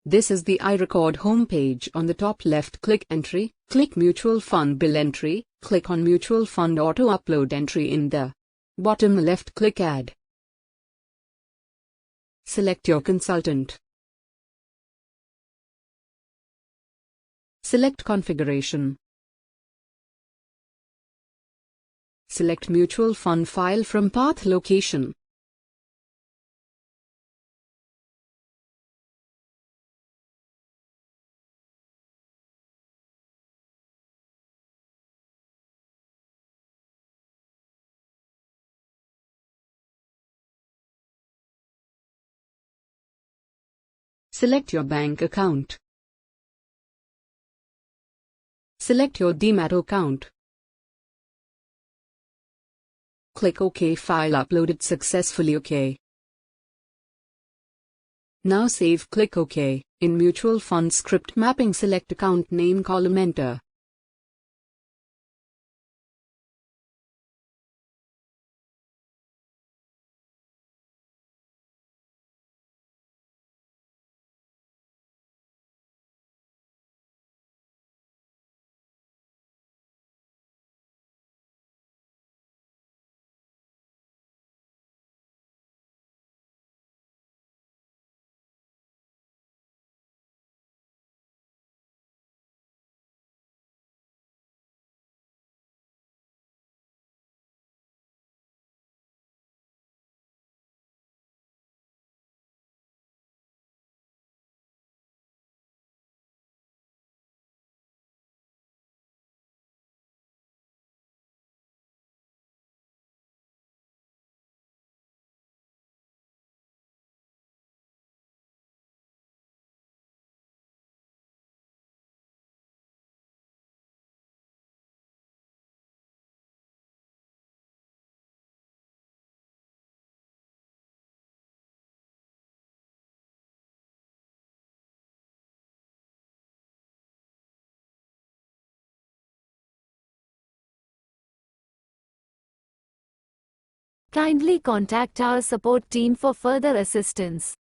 This is the iRecord homepage. On the top left, click Entry, click Mutual Fund Bill Entry, click on Mutual Fund Auto Upload Entry. In the bottom left, click Add. Select your consultant. Select Configuration. Select Mutual Fund File from Path Location. Select your bank account. Select your Demat account. Click OK. File uploaded successfully. OK. Now save. Click OK. In Mutual Fund Script Mapping, select Account Name column. Enter. Kindly contact our support team for further assistance.